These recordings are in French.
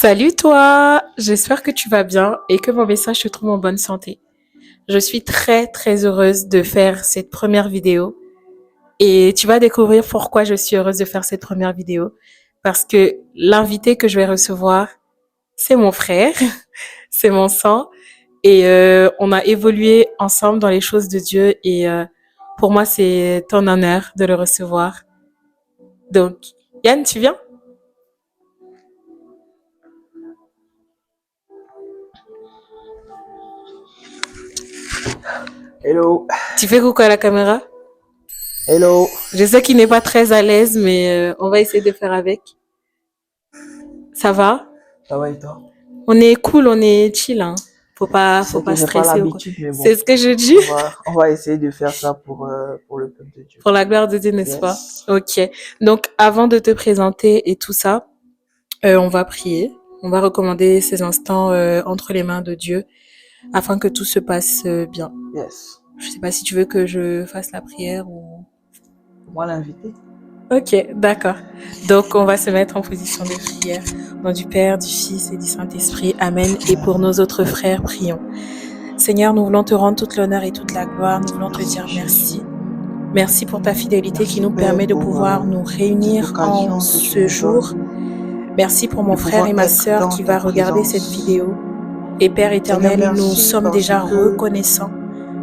Salut toi, j'espère que tu vas bien et que mon message te trouve en bonne santé. Je suis très très heureuse de faire cette première vidéo et tu vas découvrir pourquoi je suis heureuse de faire cette première vidéo. Parce que l'invité que je vais recevoir, c'est mon frère, c'est mon sang et on a évolué ensemble dans les choses de Dieu et pour moi c'est un honneur de le recevoir. Donc Yann, tu viens? Hello, Tu fais coucou à la caméra? hello, Je sais qu'il n'est pas très à l'aise, mais on va essayer de faire avec. Ça va? ça va et toi? On est cool, on est chill, hein. Faut Je faut sais pas que j'ai pas stresser ou quoi. l'habitude, mais C'est bon, ce que je dis on va essayer de faire ça pour le peuple de Dieu. pour la gloire de Dieu, n'est-ce pas? Yes. Ok. Donc, avant de te présenter et tout ça, on va prier. On va recommander ces instants entre les mains de Dieu afin que tout se passe bien. Yes. Je sais pas si tu veux que je fasse la prière ou... Moi l'invité. Ok, d'accord. Donc, on va se mettre en position de prière. Au nom du Père, du Fils et du Saint-Esprit. Amen. Et pour nos autres frères, prions. Seigneur, nous voulons te rendre toute l'honneur et toute la gloire. Nous voulons te dire merci. Merci pour ta fidélité qui Merci nous Père permet de pour pouvoir nous cette réunir en occasion que tu ce nous jour. donnes Merci pour mon de frère et pouvoir ma être sœur dans qui ta va regarder cette présence. vidéo. Et Père Seigneur, éternel, nous merci sommes parce déjà que reconnaissants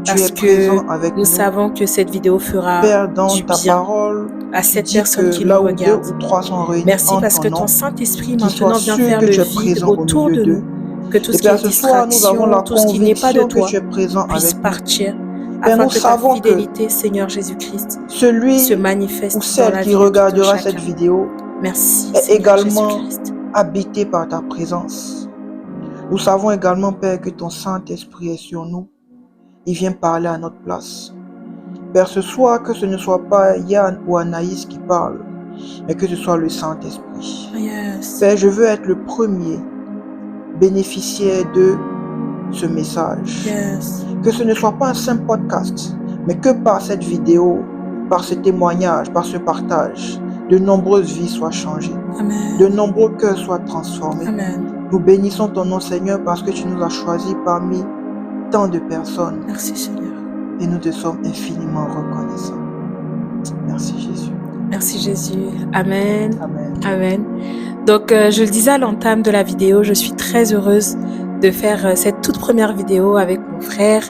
tu es parce que présent avec nous nous. savons que cette vidéo fera Père, dans du ta bien parole, à tu cette dis personne que qui nous là où deux regarde. ou trois sont réunis Merci en parce ton que ton nom, Saint-Esprit qu'ils soient maintenant vient sûrs faire que le tu es vide présent au autour milieu de d'eux. nous, que tout Et ce qui est Père, ce soir, nous avons distraction, la tout ce qui n'est pas de conviction que toi tu es présent puisse avec nous. partir, Père, afin nous que ta savons que fidélité, Seigneur Jésus-Christ, se celui ou manifeste dans celle la qui vie de tout un regardera cette chacun. vidéo Merci, est Seigneur également Jésus-Christ. habité par ta présence. Nous savons également, Père, que ton Saint-Esprit est sur nous. Il vient parler à notre place. Père, ce soir, que ce ne soit pas Yann ou Anaïs qui parle, mais que ce soit le Saint-Esprit. Yes. Père, je veux être le premier bénéficiaire de ce message. Yes. Que ce ne soit pas un simple podcast, mais que par cette vidéo, par ce témoignage, par ce partage, de nombreuses vies soient changées. Amen. De nombreux cœurs soient transformés. Amen. Nous bénissons ton nom, Seigneur, parce que tu nous as choisis parmi tant de personnes. Merci, Seigneur. Et nous te sommes infiniment reconnaissants. Merci, Jésus. Merci, Jésus. Amen. Amen. Amen. Donc, je le disais à l'entame de la vidéo, je suis très heureuse de faire cette toute première vidéo avec mon frère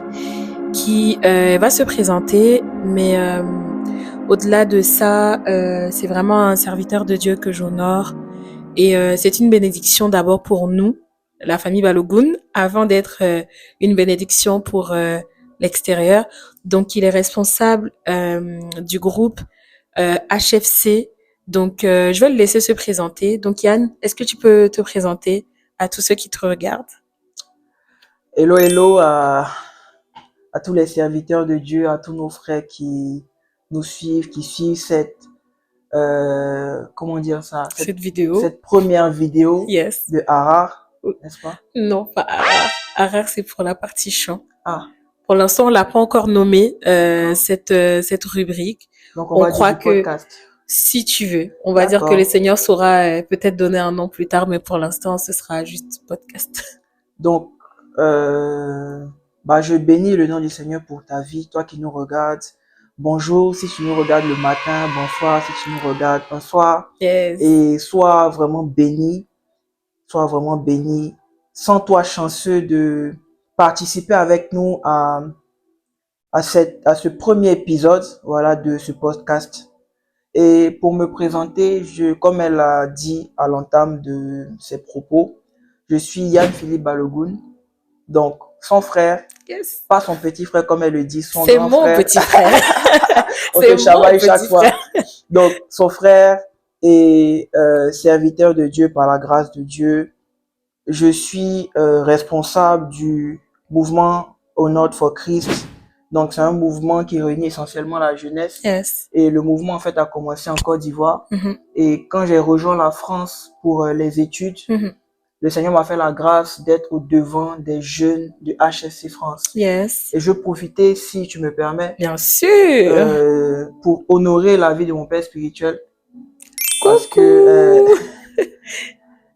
qui va se présenter. Mais au-delà de ça, c'est vraiment un serviteur de Dieu que j'honore. Et c'est une bénédiction d'abord pour nous, la famille Balogun, avant d'être une bénédiction pour l'extérieur. Donc, il est responsable du groupe HFC. Donc, je vais le laisser se présenter. Donc, Yann, est-ce que tu peux te présenter à tous ceux qui te regardent? Hello, hello à tous les serviteurs de Dieu, à tous nos frères qui nous suivent, qui suivent cette, comment dire ça, Cette vidéo. cette première vidéo Yes. de Harar, n'est-ce pas? Non, pas Harar. Harar, c'est pour la partie chant. Ah, Pour l'instant, on l'a pas encore nommé cette rubrique. donc on va croit dire du podcast. Si tu veux, on va dire que le Seigneur saura peut-être donner un nom plus tard, mais pour l'instant, ce sera juste podcast. Donc, je bénis le nom du Seigneur pour ta vie, toi qui nous regardes. Bonjour si tu nous regardes le matin, bonsoir si tu nous regardes un soir. Yes. Et sois vraiment béni, sois vraiment béni. Sens-toi chanceux de participer avec nous à ce premier épisode, voilà, de ce podcast. Et pour me présenter, comme elle a dit à l'entame de ses propos, je suis Yann Philippe Balogun, donc son frère, Yes. pas son petit frère comme elle le dit, son C'est grand mon frère. petit frère. On C'est se chamaille mon chaque petit fois. frère. Donc son frère est serviteur de Dieu par la grâce de Dieu. Je suis responsable du mouvement Honored for Christ. Donc c'est un mouvement qui réunit essentiellement la jeunesse. Yes. Et le mouvement en fait a commencé en Côte d'Ivoire. Mhm. Et quand j'ai rejoint la France pour les études, Mhm. le Seigneur m'a fait la grâce d'être au devant des jeunes du HSC France. Yes. Et je profitais, si tu me permets, Bien sûr. pour honorer la vie de mon père spirituel. Coucou. Parce que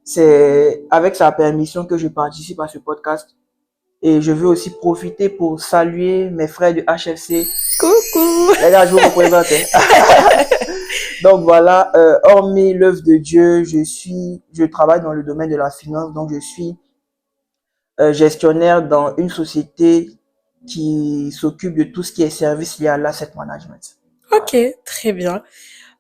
c'est avec sa permission que je participe à ce podcast. Et je veux aussi profiter pour saluer mes frères du HFC. Coucou! Les gars, je vous représente. Donc voilà, hormis l'œuvre de Dieu, je travaille dans le domaine de la finance, donc je suis gestionnaire dans une société qui s'occupe de tout ce qui est service lié à l'asset management. Ok, très bien.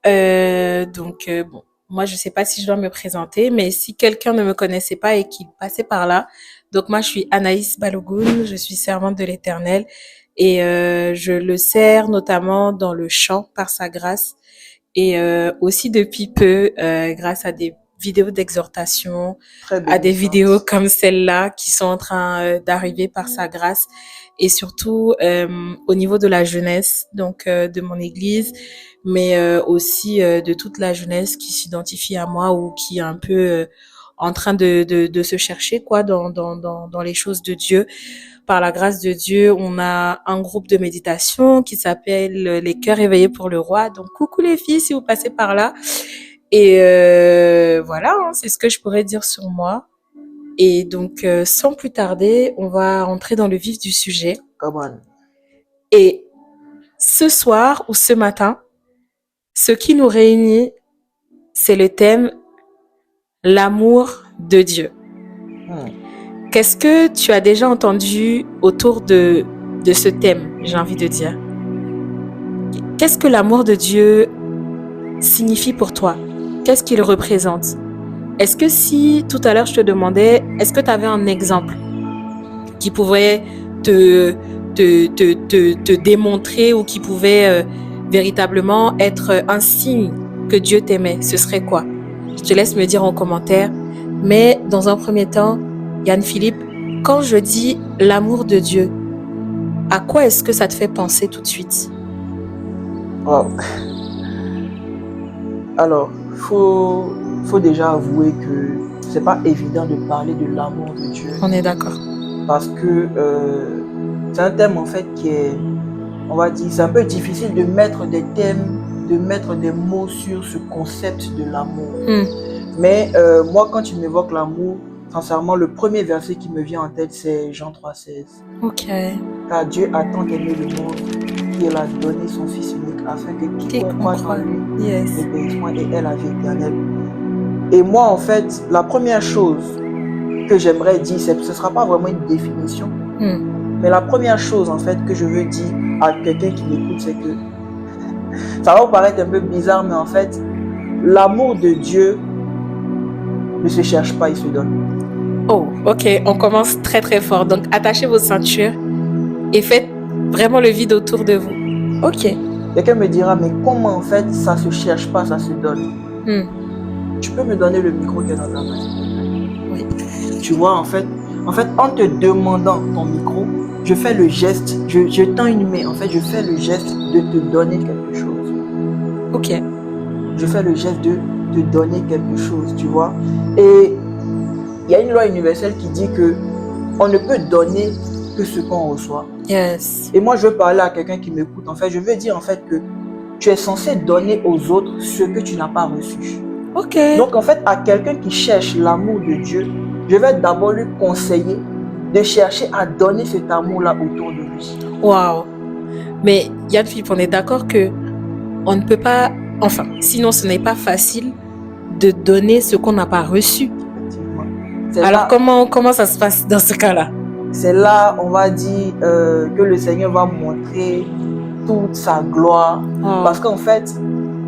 Bon, moi je sais pas si je dois me présenter, mais si quelqu'un ne me connaissait pas et qu'il passait par là, donc moi je suis Anaïs Balogun, je suis servante de l'Éternel et je le sers notamment dans le chant par sa grâce et aussi depuis peu grâce à des vidéos d'exhortation, Très à des bénissant. vidéos comme celle-là qui sont en train d'arriver par sa grâce et surtout au niveau de la jeunesse, donc de mon église, mais aussi de toute la jeunesse qui s'identifie à moi ou qui est un peu en train de se chercher quoi dans les choses de Dieu. Par la grâce de Dieu, on a un groupe de méditation qui s'appelle Les Cœurs éveillés pour le Roi. Donc coucou les filles si vous passez par là. Et voilà, hein, c'est ce que je pourrais dire sur moi. Et donc, sans plus tarder, on va entrer dans le vif du sujet. Come on. Et ce soir ou ce matin, ce qui nous réunit, c'est le thème l'amour de Dieu. Qu'est-ce que tu as déjà entendu autour de ce thème, j'ai envie de dire? Qu'est-ce que l'amour de Dieu signifie pour toi? Qu'est-ce qu'il représente? Est-ce que si tout à l'heure je te demandais, est-ce que tu avais un exemple qui pouvait te démontrer ou qui pouvait véritablement être un signe que Dieu t'aimait, ce serait quoi? Je te laisse me dire en commentaire. Mais dans un premier temps, Yann Philippe, quand je dis l'amour de Dieu, à quoi est-ce que ça te fait penser tout de suite? Wow. Alors, faut déjà avouer que c'est pas évident de parler de l'amour de Dieu. On est d'accord. Parce que c'est un thème en fait qui est, on va dire, c'est un peu difficile de mettre des thèmes, de mettre des mots sur ce concept de l'amour. Mais moi, quand tu m'évoques l'amour, sincèrement, le premier verset qui me vient en tête, c'est Jean 3,16. Ok. Car Dieu a tant aimé le monde qu'il a donné son Fils unique afin que quiconque croit en lui ne périsse point et ait la vie éternelle. Et moi, en fait, la première chose que j'aimerais dire, ce ne sera pas vraiment une définition, mais la première chose, en fait, que je veux dire à quelqu'un qui m'écoute, c'est que ça va vous paraître un peu bizarre, mais en fait, l'amour de Dieu ne se cherche pas, il se donne. Oh, ok, on commence très très fort. Donc, attachez vos ceintures et faites vraiment le vide autour de vous. Ok. Quelqu'un me dira, mais comment en fait ça se cherche pas, ça se donne? Tu peux me donner le micro qui est dans ta main? Oui. Tu vois, en fait, en te demandant ton micro, je fais le geste, je tends une main, en fait, je fais le geste de te donner quelque chose. Ok. Je fais le geste de te donner quelque chose, tu vois. Et il y a une loi universelle qui dit que on ne peut donner que ce qu'on reçoit. Yes. Et moi, je veux parler à quelqu'un qui m'écoute. En fait, je veux dire en fait que tu es censé donner aux autres ce que tu n'as pas reçu. Ok. Donc, en fait, à quelqu'un qui cherche l'amour de Dieu, je vais d'abord lui conseiller de chercher à donner cet amour-là autour de lui. Waouh. Mais Yann Philippe, on est d'accord que on ne peut pas, enfin, sinon ce n'est pas facile de donner ce qu'on n'a pas reçu. Effectivement. Alors comment ça se passe dans ce cas-là? C'est là, on va dire, que le Seigneur va montrer toute sa gloire. Parce qu'en fait,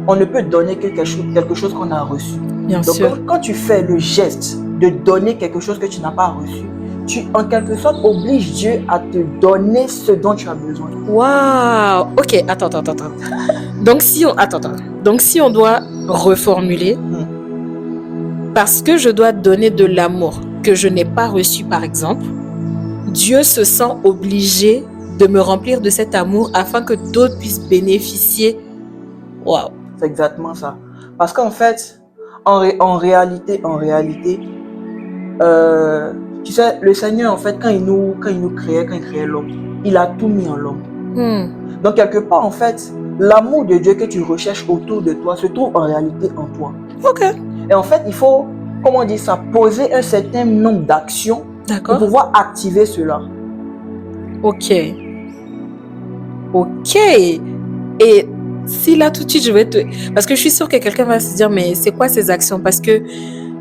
on ne peut donner que quelque chose qu'on a reçu. Bien Donc, sûr. quand tu fais le geste de donner quelque chose que tu n'as pas reçu, tu, en quelque sorte, obliges Dieu à te donner ce dont tu as besoin. Waouh. Ok, attends. Donc, si on doit reformuler, parce que je dois donner de l'amour que je n'ai pas reçu, par exemple, Dieu se sent obligé de me remplir de cet amour afin que d'autres puissent bénéficier. Waouh. C'est exactement ça. Parce qu'en fait, en réalité, tu sais, le Seigneur, en fait, quand il créait l'homme, il a tout mis en l'homme. Donc, quelque part, en fait, l'amour de Dieu que tu recherches autour de toi se trouve en réalité en toi. Ok. Et en fait, il faut comment dire ça, poser un certain nombre d'actions pour D'accord. pouvoir activer cela. Ok. Ok. Et si là tout de suite je vais te... Parce que je suis sûre que quelqu'un va se dire, mais c'est quoi ces actions? Parce que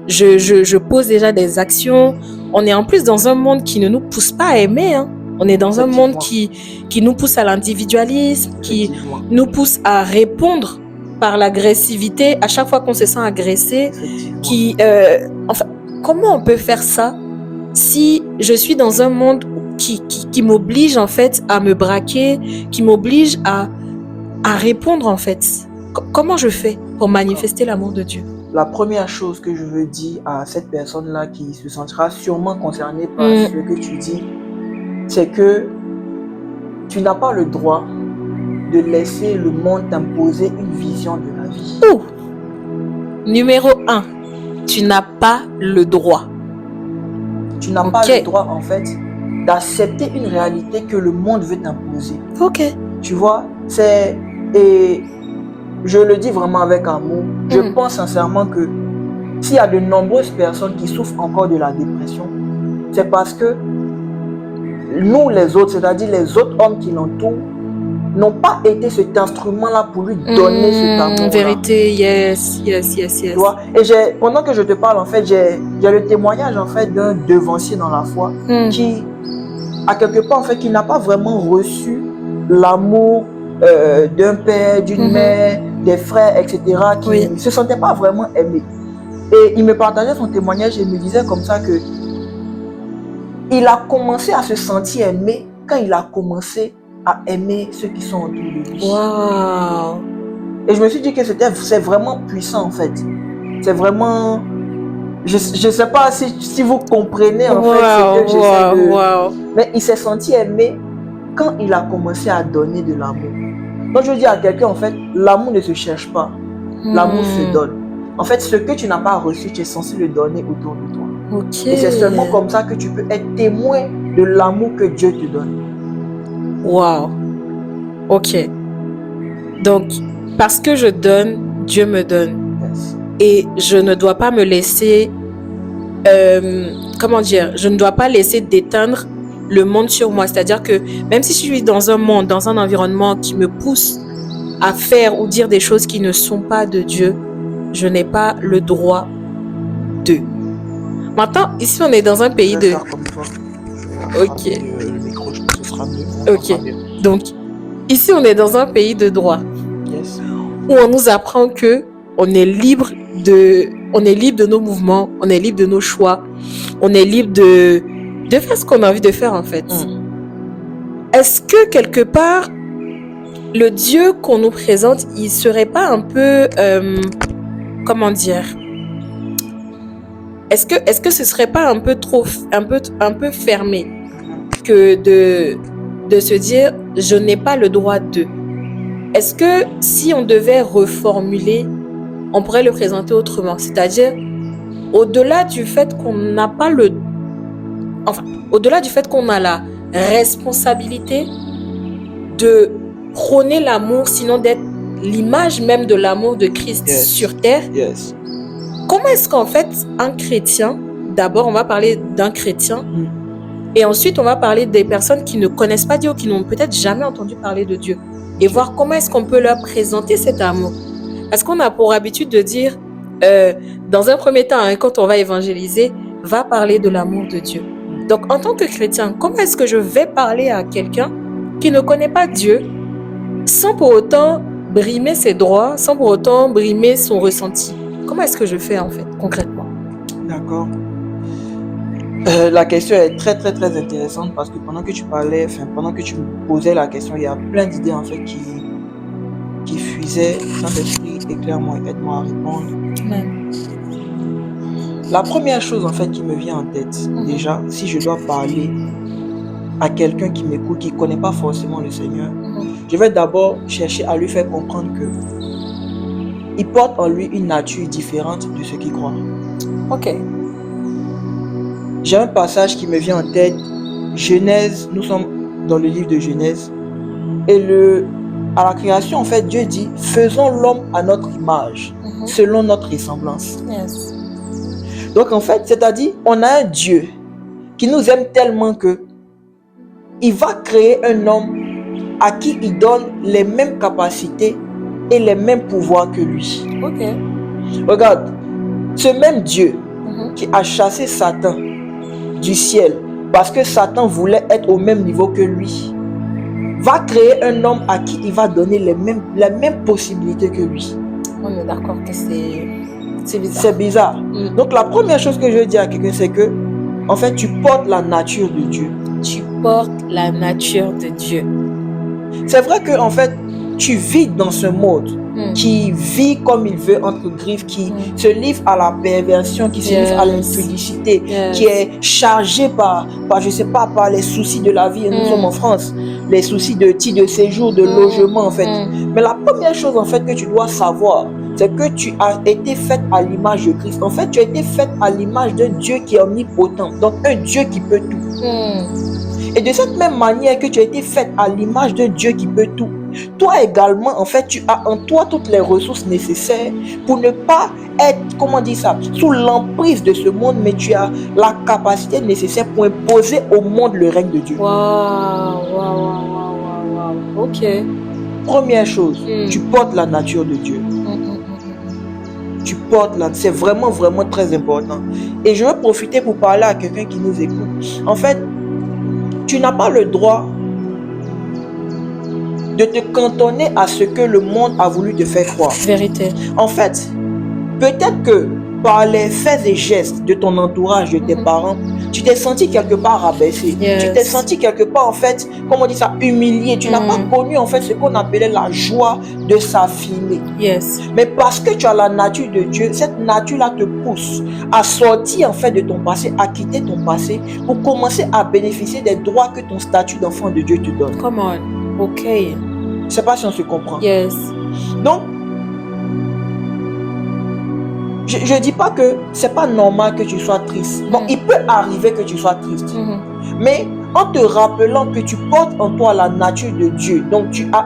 je pose déjà des actions. On est en plus dans un monde qui ne nous pousse pas à aimer. Hein. On est dans un monde qui nous pousse à l'individualisme, qui Effectivement. nous pousse à répondre par l'agressivité à chaque fois qu'on se sent agressé. Effectivement. Enfin, comment on peut faire ça si je suis dans un monde qui m'oblige en fait à me braquer, qui m'oblige à répondre en fait? Comment je fais pour manifester l'amour de Dieu? La première chose que je veux dire à cette personne-là qui se sentira sûrement concernée par ce que tu dis, c'est que tu n'as pas le droit de laisser le monde t'imposer une vision de la vie. Numéro 1, tu n'as pas le droit. Tu n'as pas le droit en fait d'accepter une réalité que le monde veut t'imposer. Ok. Tu vois, et je le dis vraiment avec amour, je pense sincèrement que s'il y a de nombreuses personnes qui souffrent encore de la dépression, c'est parce que nous les autres, c'est-à-dire les autres hommes qui l'entourent, n'ont pas été cet instrument-là pour lui donner cet amour-là. Vérité, yes. Tu vois? Et pendant que je te parle, en fait, j'ai le témoignage en fait d'un devancier dans la foi qui, à quelque part, en fait, qui n'a pas vraiment reçu l'amour d'un père, d'une mère, des frères, etc., qui ne se sentait pas vraiment aimé. Et il me partageait son témoignage et il me disait comme ça que il a commencé à se sentir aimé quand il a commencé à aimer ceux qui sont autour de lui. Wow. Et je me suis dit que c'est vraiment puissant en fait. C'est vraiment... Je ne sais pas si vous comprenez en fait ce que j'essaie de... Mais il s'est senti aimé quand il a commencé à donner de l'amour. Donc je dis à quelqu'un en fait, l'amour ne se cherche pas. L'amour se donne. En fait, ce que tu n'as pas reçu, tu es censé le donner autour de toi. Okay. Et c'est seulement comme ça que tu peux être témoin de l'amour que Dieu te donne. Wow. Ok. Donc, parce que je donne, Dieu me donne. Yes. Et je ne dois pas me laisser... comment dire? Je ne dois pas laisser déteindre le monde sur moi. C'est-à-dire que même si je suis dans un monde, dans un environnement qui me pousse à faire ou dire des choses qui ne sont pas de Dieu, je n'ai pas le droit de. Maintenant, ici, on est dans un pays de... Ok. Le micro, je pense que ce sera mieux. Ok. Donc, ici, on est dans un pays de droit. Yes. Où on nous apprend que on est libre de nos mouvements, on est libre de nos choix, on est libre de faire ce qu'on a envie de faire en fait. Est-ce que quelque part, le Dieu qu'on nous présente, il serait pas un peu, comment dire, est-ce que ce serait pas un peu trop, un peu fermé que de se dire je n'ai pas le droit de. Est-ce que si on devait reformuler, on pourrait le présenter autrement, c'est-à-dire au-delà du fait qu'on n'a pas au-delà du fait qu'on a la responsabilité de prôner l'amour, sinon d'être l'image même de l'amour de Christ sur terre. Yes. Comment est-ce qu'en fait un chrétien, d'abord on va parler d'un chrétien, et ensuite on va parler des personnes qui ne connaissent pas Dieu, qui n'ont peut-être jamais entendu parler de Dieu, et voir comment est-ce qu'on peut leur présenter cet amour. Parce qu'on a pour habitude de dire, dans un premier temps, quand on va évangéliser, va parler de l'amour de Dieu. Donc en tant que chrétien, comment est-ce que je vais parler à quelqu'un qui ne connaît pas Dieu sans pour autant brimer ses droits, sans pour autant brimer son ressenti? Comment est-ce que je fais en fait, concrètement? D'accord. La question est très très très intéressante parce que pendant que tu parlais, pendant que tu me posais la question, il y a plein d'idées en fait qui fusaient. Saint-Esprit, éclaire-moi, aide-moi à répondre. Amen. La première chose en fait qui me vient en tête, déjà, si je dois parler à quelqu'un qui m'écoute, qui ne connaît pas forcément le Seigneur, je vais d'abord chercher à lui faire comprendre que il porte en lui une nature différente de ce qu'il croit. Ok. J'ai un passage qui me vient en tête, Genèse, nous sommes dans le livre de Genèse, et à la création, en fait, Dieu dit, faisons l'homme à notre image, selon notre ressemblance. Yes. Donc en fait, c'est-à-dire, on a un Dieu qui nous aime tellement que il va créer un homme à qui il donne les mêmes capacités et les mêmes pouvoirs que lui. Ok. Regarde, ce même Dieu qui a chassé Satan du ciel parce que Satan voulait être au même niveau que lui, va créer un homme à qui il va donner les mêmes possibilités que lui. On est d'accord que c'est bizarre. C'est bizarre. Donc la première chose que je veux dire à quelqu'un, c'est que en fait, tu portes la nature de Dieu. Tu portes la nature de Dieu. C'est vrai que en fait, tu vis dans ce monde qui vit comme il veut entre griffes, qui se livre à la perversion, qui se livre à l'impudicité, qui est chargé par je sais pas, par les soucis de la vie. Et nous sommes en France, les soucis de titre de séjour, de logement en fait. Mais la première chose en fait que tu dois savoir, c'est que tu as été faite à l'image de Christ. En fait, tu as été faite à l'image d'un Dieu qui est omnipotent, donc un Dieu qui peut tout. Et de cette même manière que tu as été faite à l'image d'un Dieu qui peut tout, toi également, en fait, tu as en toi toutes les ressources nécessaires pour ne pas être, comment dire ça, sous l'emprise de ce monde, mais tu as la capacité nécessaire pour imposer au monde le règne de Dieu. Waouh. Ok. Première chose, tu portes la nature de Dieu. Tu portes la... C'est vraiment, vraiment très important. Et je veux profiter pour parler à quelqu'un qui nous écoute. En fait, tu n'as pas le droit de te cantonner à ce que le monde a voulu te faire croire. Vérité. En fait, peut-être que par les faits et gestes de ton entourage, de tes parents, tu t'es senti quelque part rabaissé. Tu t'es senti quelque part, en fait, comment on dit ça, humilié. Tu n'as pas connu, en fait, ce qu'on appelait la joie de s'affirmer. Mais parce que tu as la nature de Dieu, cette nature-là te pousse à sortir, en fait, de ton passé, à quitter ton passé, pour commencer à bénéficier des droits que ton statut d'enfant de Dieu te donne. Come on. Ok. Je ne sais pas si on se comprend. Donc, je ne dis pas que c'est pas normal que tu sois triste. Bon, il peut arriver que tu sois triste. Mais en te rappelant que tu portes en toi la nature de Dieu, donc tu as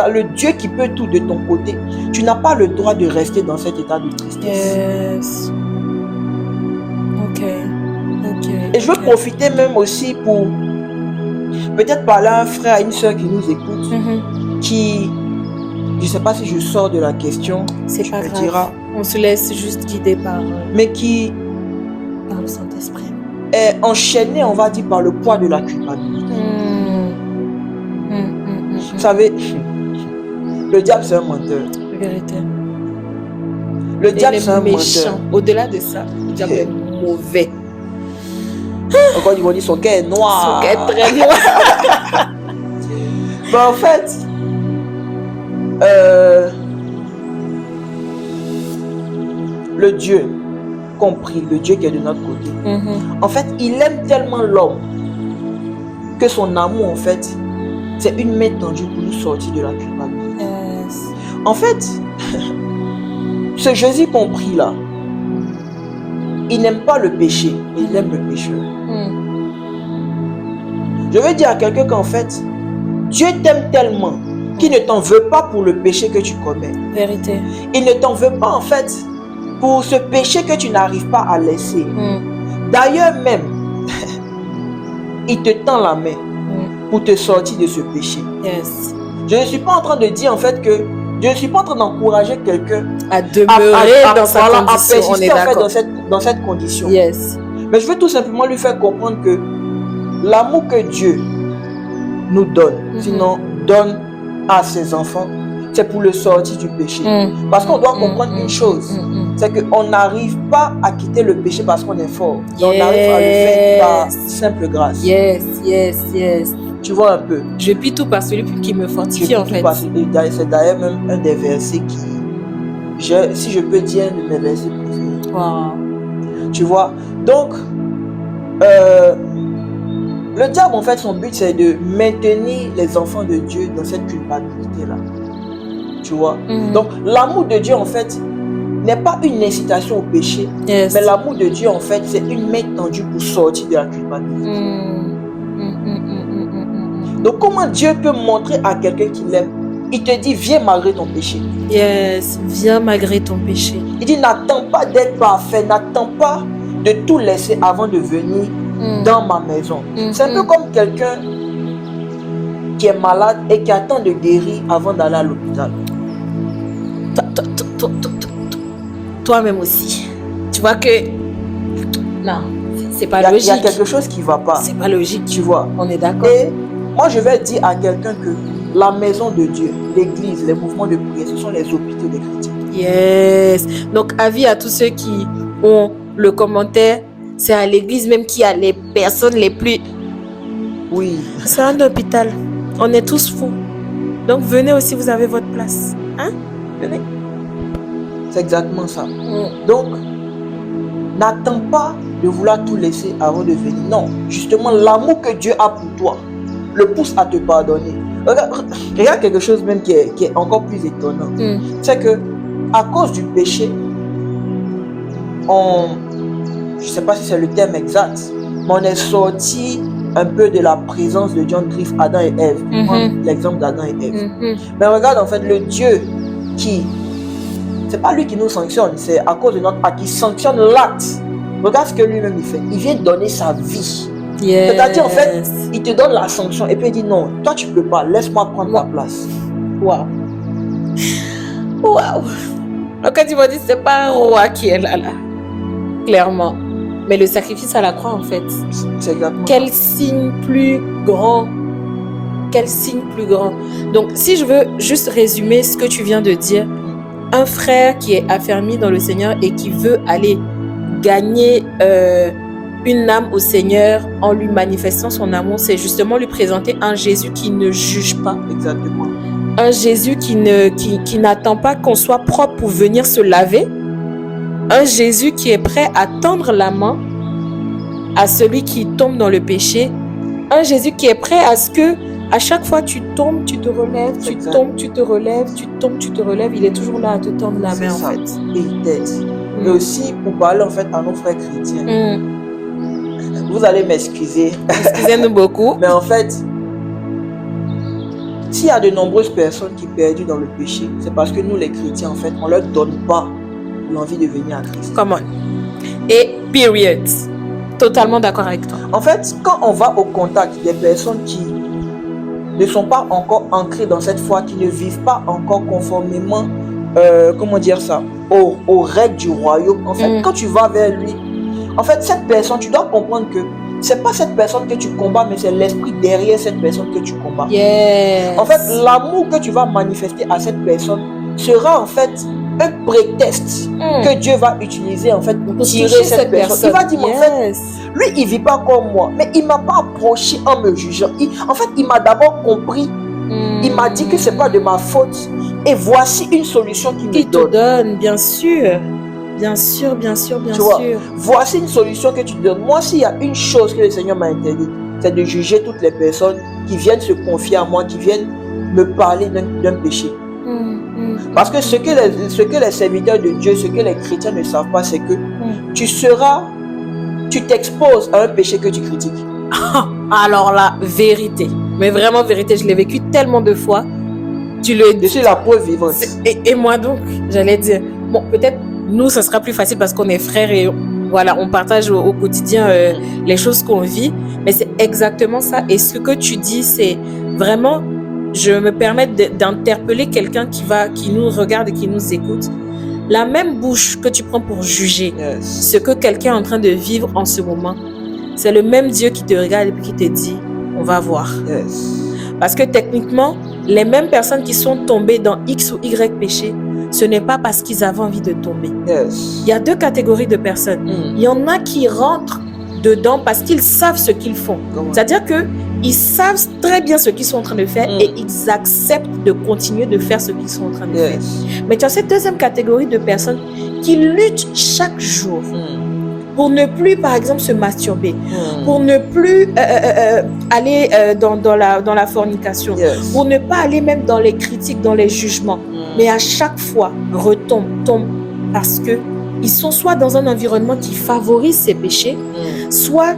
le Dieu qui peut tout de ton côté, tu n'as pas le droit de rester dans cet état de tristesse. Ok. Et je veux profiter même aussi pour peut-être parler à un frère, à une soeur qui nous écoute, qui, je ne sais pas si je sors de la question, c'est pas grave. On se laisse juste guider par... mais qui... par le Saint-Esprit. Est enchaîné, on va dire, par le poids de la culpabilité. Vous savez, le diable, c'est un menteur. Vérité. Le diable, c'est un menteur. Au-delà de ça, le diable est mauvais. Encore, ils vont dire son cœur est noir. Son cœur est très noir. Ben, en fait, le Dieu compris, le Dieu qui est de notre côté, en fait, il aime tellement l'homme que son amour, en fait, c'est une main tendue pour nous sortir de la culpabilité. En fait, ce Jésus compris là, il n'aime pas le péché, mais il aime le pécheur. Je veux dire à quelqu'un qu'en fait, Dieu t'aime tellement qu'il ne t'en veut pas pour le péché que tu commets. Vérité. Il ne t'en veut pas en fait pour ce péché que tu n'arrives pas à laisser. D'ailleurs même, il te tend la main pour te sortir de ce péché. Je ne suis pas en train de dire en fait que je ne suis pas en train d'encourager quelqu'un à demeurer dans sa condition. À persister en fait dans cette condition. Mais je veux tout simplement lui faire comprendre que l'amour que Dieu nous donne, sinon donne à ses enfants, c'est pour le sortir du péché. Parce qu'on doit comprendre une chose, c'est qu'on n'arrive pas à quitter le péché parce qu'on est fort. On arrive à le faire par simple grâce. Tu vois un peu. Je puis tout par celui qui me fortifie en fait. C'est d'ailleurs même un des versets qui, si je peux dire, un de mes versets préférés. Tu vois. Donc, le diable, en fait, son but, c'est de maintenir les enfants de Dieu dans cette culpabilité-là. Tu vois. Donc, l'amour de Dieu, en fait, n'est pas une incitation au péché, mais l'amour de Dieu, en fait, c'est une main tendue pour sortir de la culpabilité. Donc, comment Dieu peut montrer à quelqu'un qu'il aime? Il te dit, viens malgré ton péché. Viens malgré ton péché. Il dit, n'attends pas d'être parfait, n'attends pas de tout laisser avant de venir dans ma maison. C'est un peu comme quelqu'un qui est malade et qui attend de guérir avant d'aller à l'hôpital. Toi-même aussi. Tu vois que... Non, c'est pas Il logique. y a quelque chose qui ne va pas. C'est pas logique. Tu vois. On est d'accord. Et moi, je vais dire à quelqu'un que la maison de Dieu, l'église, les mouvements de prière, ce sont les hôpitaux des chrétiens. Yes. Donc, avis à tous ceux qui ont le commentaire, c'est à l'église même qu'il y a les personnes les plus... Oui. C'est un hôpital. On est tous fous. Donc, venez aussi, vous avez votre place. Hein? Venez. C'est exactement ça. Donc, n'attends pas de vouloir tout laisser avant de venir. Non, justement, l'amour que Dieu a pour toi le pousse à te pardonner. Regarde quelque chose même qui est encore plus étonnant. C'est que à cause du péché, je ne sais pas si c'est le terme exact, mais on est sorti un peu de la présence de John Griff, Adam et Ève. L'exemple d'Adam et Ève. Mais regarde en fait le Dieu qui... C'est pas lui qui nous sanctionne, c'est à cause de notre acte qui sanctionne l'acte. Regarde ce que lui-même il fait. Il vient donner sa vie. Yes. C'est-à-dire en fait, il te donne la sanction et puis il dit non, toi tu peux pas, laisse-moi prendre ta place. Waouh. Waouh. Donc quand tu m'as dit c'est pas un roi qui est là. Clairement. Mais le sacrifice à la croix en fait. C'est exactement Quel signe plus grand. Quel signe plus grand. Donc si je veux juste résumer ce que tu viens de dire. Un frère qui est affermi dans le Seigneur et qui veut aller gagner une âme au Seigneur en lui manifestant son amour, c'est justement lui présenter un Jésus qui ne juge pas. Exactement. Un Jésus qui n'attend pas qu'on soit propre pour venir se laver. Un Jésus qui est prêt à tendre la main à celui qui tombe dans le péché. Un Jésus qui est prêt à ce que à chaque fois tu tombes, tu te relèves, tu tombes, tu te relèves, tu tombes, tu te relèves. Il est toujours là à te tendre la main en fait. Et il t'aide. Et aussi pour parler en fait à nos frères chrétiens. Vous allez m'excuser. Excusez-nous beaucoup. Mais en fait, s'il y a de nombreuses personnes qui perdent dans le péché, c'est parce que nous les chrétiens en fait, on leur donne pas l'envie de venir à Christ. Come on. Et period. Totalement d'accord avec toi. En fait, quand on va au contact des personnes qui ne sont pas encore ancrés dans cette foi, qui ne vivent pas encore conformément, comment dire ça, aux règles du royaume. En fait, quand tu vas vers lui, en fait, cette personne, tu dois comprendre que c'est pas cette personne que tu combats, mais c'est l'esprit derrière cette personne que tu combats. Yes. En fait, l'amour que tu vas manifester à cette personne sera en fait un prétexte que Dieu va utiliser en fait pour tirer cette personne. Il va dire, en fait, lui, il vit pas comme moi, mais il m'a pas approché en me jugeant. En fait, il m'a d'abord compris. Il m'a dit que c'est pas de ma faute. Et voici une solution qu'il me donne. Te donne, bien sûr. Bien sûr, bien sûr, bien sûr. Voici une solution que tu donnes. Moi, s'il y a une chose que le Seigneur m'a interdite, c'est de juger toutes les personnes qui viennent se confier à moi, qui viennent me parler d'un péché. Parce que ce que les serviteurs de Dieu, ce que les chrétiens ne savent pas, c'est que tu t'exposes à un péché que tu critiques. Alors là, vérité. Mais vraiment vérité, je l'ai vécu tellement de fois. Je suis la preuve vivante. Et moi donc, j'allais dire, bon, peut-être nous, ça sera plus facile parce qu'on est frères et voilà, on partage au quotidien les choses qu'on vit. Mais c'est exactement ça. Et ce que tu dis, c'est vraiment, je me permets d'interpeller quelqu'un qui nous regarde et qui nous écoute. La même bouche que tu prends pour juger ce que quelqu'un est en train de vivre en ce moment, c'est le même Dieu qui te regarde et qui te dit, on va voir. Parce que techniquement, les mêmes personnes qui sont tombées dans X ou Y péché, ce n'est pas parce qu'ils avaient envie de tomber. Il y a deux catégories de personnes. Il y en a qui rentrent dedans parce qu'ils savent ce qu'ils font. C'est-à-dire qu'ils savent très bien ce qu'ils sont en train de faire et ils acceptent de continuer de faire ce qu'ils sont en train de faire. Mais tu as cette deuxième catégorie de personnes qui luttent chaque jour pour ne plus, par exemple, se masturber, pour ne plus aller dans la fornication, pour ne pas aller même dans les critiques, dans les jugements. Mais à chaque fois, tombent, parce qu'ils sont soit dans un environnement qui favorise ces péchés, soit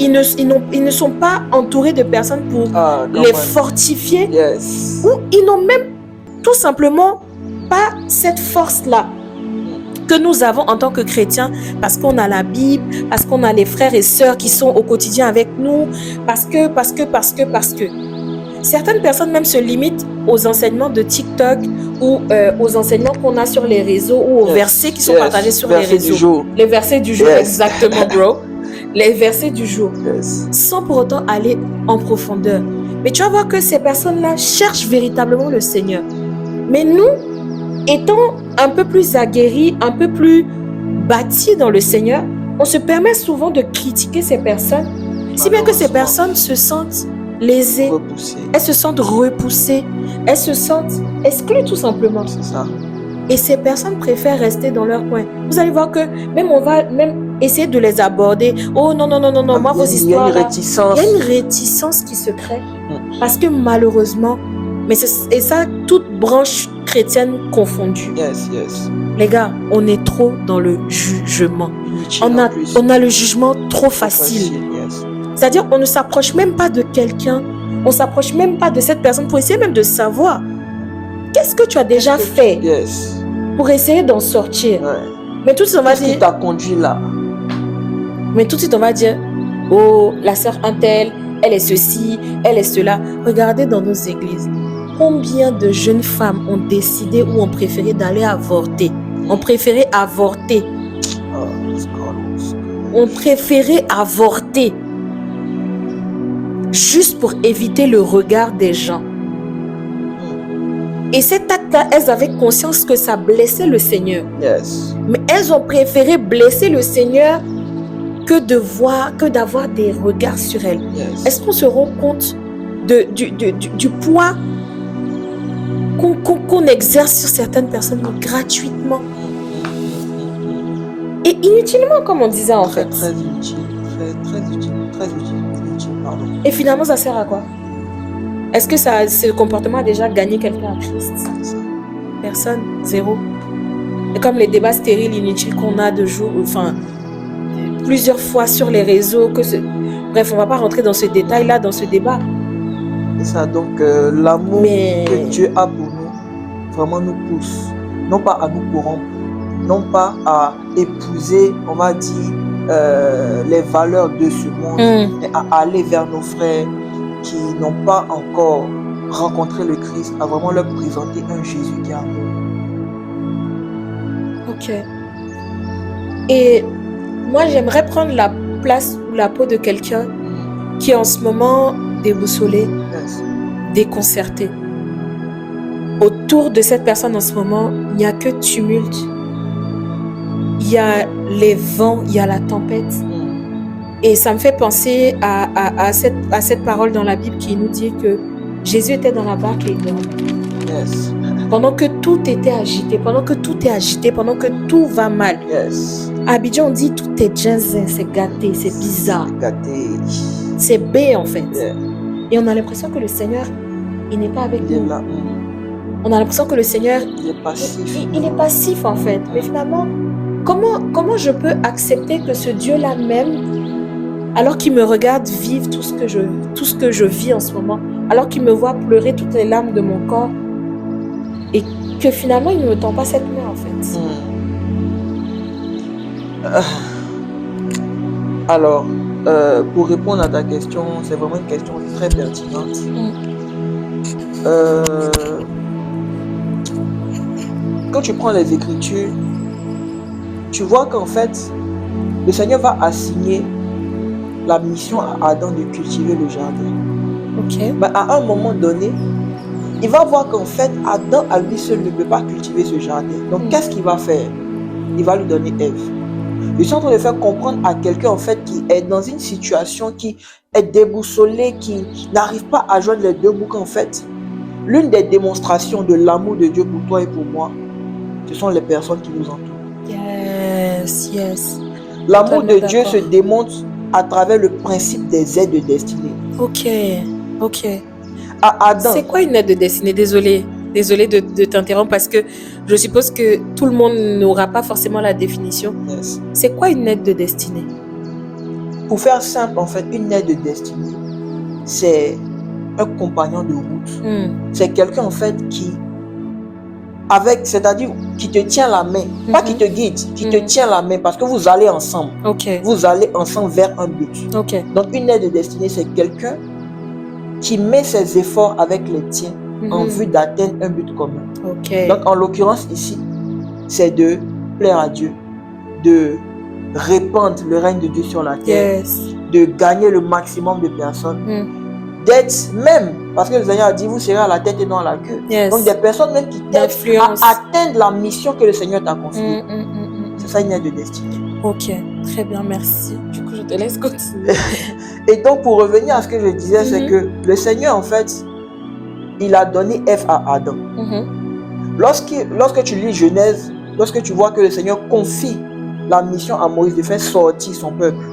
ils ne sont pas entourés de personnes pour les fortifier, ou ils n'ont même tout simplement pas cette force-là. que nous avons en tant que chrétiens, parce qu'on a la Bible, parce qu'on a les frères et sœurs qui sont au quotidien avec nous, parce que. Certaines personnes même se limitent aux enseignements de TikTok ou aux enseignements qu'on a sur les réseaux ou aux versets qui sont partagés sur les réseaux. Les versets du jour, exactement, bro. Les versets du jour, sans pour autant aller en profondeur. Mais tu vas voir que ces personnes-là cherchent véritablement le Seigneur. Mais nous, étant un peu plus aguerris, un peu plus bâtis dans le Seigneur, on se permet souvent de critiquer ces personnes, si bien que ces personnes se sentent lésées, elles se sentent repoussées, elles se sentent exclues tout simplement. C'est ça. Et ces personnes préfèrent rester dans leur coin. Vous allez voir que même on va même essayer de les aborder. Oh non, moi vos histoires. Il y a une réticence. Il y a une réticence qui se crée. Parce que malheureusement, et ça, toute branche chrétienne confondue. Yes. Les gars, on est trop dans le jugement. On a le jugement trop facile. C'est-à-dire, on ne s'approche même pas de quelqu'un, on ne s'approche même pas de cette personne pour essayer même de savoir qu'est-ce que tu as déjà fait pour essayer d'en sortir. Mais tout de suite, on va dire... Qu'est-ce qui t'a conduit là? Mais tout de suite, on va dire, oh, la sœur Untel, elle est ceci, elle est cela. Regardez dans nos églises, combien de jeunes femmes ont décidé ou ont préféré d'aller avorter. Ont préféré avorter. Ont préféré avorter. Juste pour éviter le regard des gens. Et cet acte-là, elles avaient conscience que ça blessait le Seigneur. Mais elles ont préféré blesser le Seigneur que d'avoir des regards sur elles. Est-ce qu'on se rend compte du poids qu'on exerce sur certaines personnes gratuitement et inutilement, comme on disait en fait. Très utile. Pardon. Et finalement, ça sert à quoi? Est-ce que ce comportement a déjà gagné quelqu'un à Christ? Personne, zéro. Et comme les débats stériles, inutiles qu'on a plusieurs fois sur les réseaux, bref, on ne va pas rentrer dans ce détail-là, dans ce débat. C'est ça, donc l'amour que Dieu a pour nous, vraiment nous pousse, non pas à nous corrompre, non pas à épouser, on va dire, les valeurs de ce monde, mais à aller vers nos frères qui n'ont pas encore rencontré le Christ, à vraiment leur présenter un Jésus qui est amour. Ok. Et moi, j'aimerais prendre la place ou la peau de quelqu'un qui est en ce moment déboussolé, déconcerté. Autour de cette personne en ce moment, il n'y a que tumulte. Il y a les vents, il y a la tempête. Et ça me fait penser à cette parole dans la Bible qui nous dit que Jésus était dans la barque et il dormait. Pendant que tout était agité, pendant que tout va mal. À Abidjan, on dit tout est ginzin, c'est gâté, c'est bizarre. C'est B en fait. Et on a l'impression que le Seigneur, il n'est pas avec nous. On a l'impression que le Seigneur, il est passif. Il est passif en fait. Mais finalement, comment je peux accepter que ce Dieu-là m'aime alors qu'il me regarde vivre tout ce que je vis en ce moment, alors qu'il me voit pleurer toutes les larmes de mon corps et que finalement il ne me tend pas cette main en fait. Alors, pour répondre à ta question, c'est vraiment une question très pertinente. Quand tu prends les Écritures, tu vois qu'en fait, le Seigneur va assigner la mission à Adam de cultiver le jardin. Mais à un moment donné, il va voir qu'en fait, Adam à lui seul ne peut pas cultiver ce jardin. Donc, qu'est-ce qu'il va faire? Il va lui donner Ève. Je suis en train de faire comprendre à quelqu'un en fait qui est dans une situation qui est déboussolée, qui n'arrive pas à joindre les deux bouts qu'en fait, l'une des démonstrations de l'amour de Dieu pour toi et pour moi, ce sont les personnes qui nous entourent. Yes. L'amour de Dieu se démontre à travers le principe des aides de destinée. Ok. À Adam. C'est quoi une aide de destinée? Désolée de t'interrompre parce que je suppose que tout le monde n'aura pas forcément la définition. C'est quoi une aide de destinée? Pour faire simple, en fait, une aide de destinée, c'est un compagnon de route. C'est quelqu'un, en fait, qui avec, c'est-à-dire qui te tient la main, pas qui te guide, qui te tient la main parce que vous allez ensemble. Ok. Vous allez ensemble vers un but. Ok. Donc une aide de destinée, c'est quelqu'un qui met ses efforts avec les tiens en vue d'atteindre un but commun. Ok. Donc en l'occurrence ici, c'est de plaire à Dieu, de répandre le règne de Dieu sur la terre, Yes. de gagner le maximum de personnes, d'être même, parce que le Seigneur a dit, vous serez à la tête et non à la queue. Yes. Donc des personnes même qui t'aident D'influence. à atteindre la mission que le Seigneur t'a confiée. C'est ça une aide de destinée. Ok, très bien, merci. Du coup, je te laisse continuer. Et donc pour revenir à ce que je disais, c'est que le Seigneur en fait, il a donné Ève à Adam. Lorsque tu lis Genèse, lorsque tu vois que le Seigneur confie la mission à Moïse de faire sortir son peuple,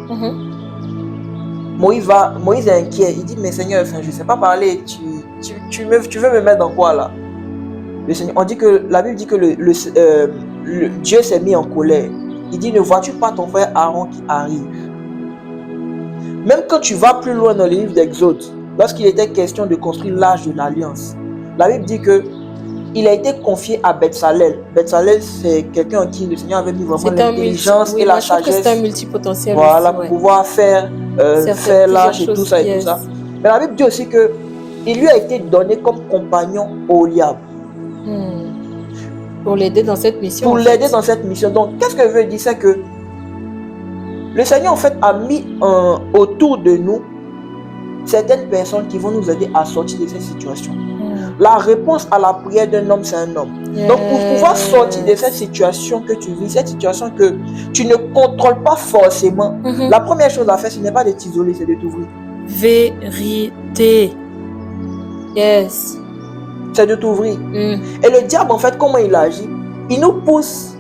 Moïse est inquiet. Il dit, mais Seigneur, enfin, je ne sais pas parler, tu veux me mettre dans quoi là? Le Seigneur, la Bible dit que Dieu s'est mis en colère. Il dit, ne vois-tu pas ton frère Aaron qui arrive? Même quand tu vas plus loin dans le livre d'Exode, lorsqu'il était question de construire l'arche de l'Alliance, la Bible dit que il a été confié à Betsalel. Betsalel, c'est quelqu'un en qui le Seigneur avait mis vraiment l'intelligence et la sagesse. C'est un multipotentiel. Voilà, pour pouvoir faire l'arche et tout ça et tout ça. Mais la Bible dit aussi que il lui a été donné comme compagnon au Oliab. Pour l'aider dans cette mission. Pour l'aider dans cette mission. Donc, qu'est-ce que je veux dire? C'est que le Seigneur, en fait, a mis autour de nous certaines personnes qui vont nous aider à sortir de cette situation. La réponse à la prière d'un homme, c'est un homme. Donc, pour pouvoir sortir de cette situation que tu vis, cette situation que tu ne contrôles pas forcément, la première chose à faire, ce n'est pas de t'isoler, c'est de t'ouvrir. Vérité. Yes. C'est de t'ouvrir. Et le diable, en fait, comment il agit? Il nous pousse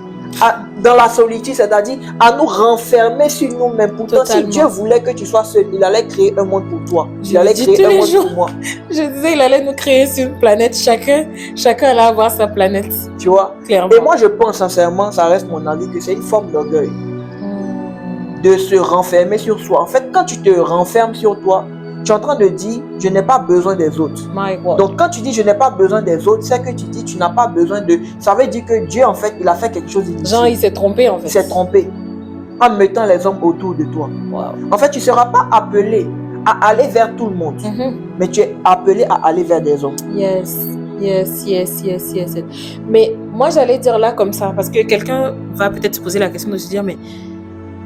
dans la solitude, c'est-à-dire à nous renfermer sur nous-mêmes. Pourtant, si Dieu voulait que tu sois seul, il allait créer un monde pour toi. Il allait créer un monde pour moi. Je disais, il allait nous créer sur une planète. Chacun allait avoir sa planète. Tu vois? Clairement. Et moi, je pense sincèrement, ça reste mon avis, que c'est une forme d'orgueil. De se renfermer sur soi. En fait, quand tu te renfermes sur toi, tu es en train de dire, je n'ai pas besoin des autres. Donc, quand tu dis, je n'ai pas besoin des autres, c'est que tu dis, tu n'as pas besoin de... Ça veut dire que Dieu, en fait, il a fait quelque chose d'inutile. Genre, il s'est trompé, en fait. Il s'est trompé en mettant les hommes autour de toi. En fait, tu ne seras pas appelé à aller vers tout le monde, mais tu es appelé à aller vers des hommes. Yes. Mais moi, j'allais dire là comme ça, parce que quelqu'un va peut-être se poser la question de se dire, mais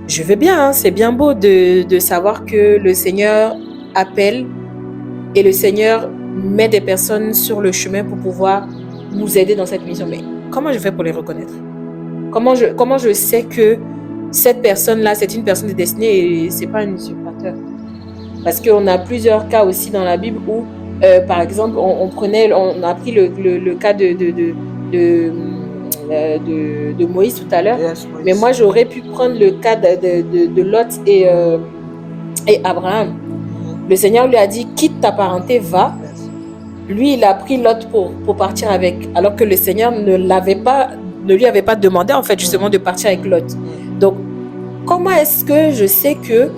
je veux bien, hein, c'est bien beau de savoir que le Seigneur appelle et le Seigneur met des personnes sur le chemin pour pouvoir nous aider dans cette mission. Mais comment je fais pour les reconnaître? Comment je sais que cette personne-là, c'est une personne de destinée et c'est pas un usurpateur? Parce qu'on a plusieurs cas aussi dans la Bible où, par exemple, on a pris le cas de Moïse tout à l'heure. Yes, mais moi, j'aurais pu prendre le cas de Lot et Abraham. Le Seigneur lui a dit, quitte ta parenté, va. Lui, il a pris Lot pour partir avec, alors que le Seigneur ne lui avait pas demandé, en fait, justement, de partir avec Lot. Donc, comment est-ce que je sais que,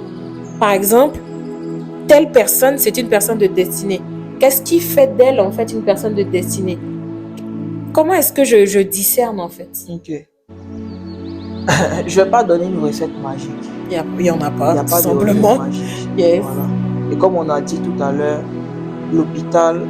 par exemple, telle personne, c'est une personne de destinée? Qu'est-ce qui fait d'elle, en fait, une personne de destinée? Comment est-ce que je discerne, en fait? Ok. Je ne vais pas donner une recette magique. Il n'y en a pas, tout simplement. Yes. Voilà. Et comme on a dit tout à l'heure, l'hôpital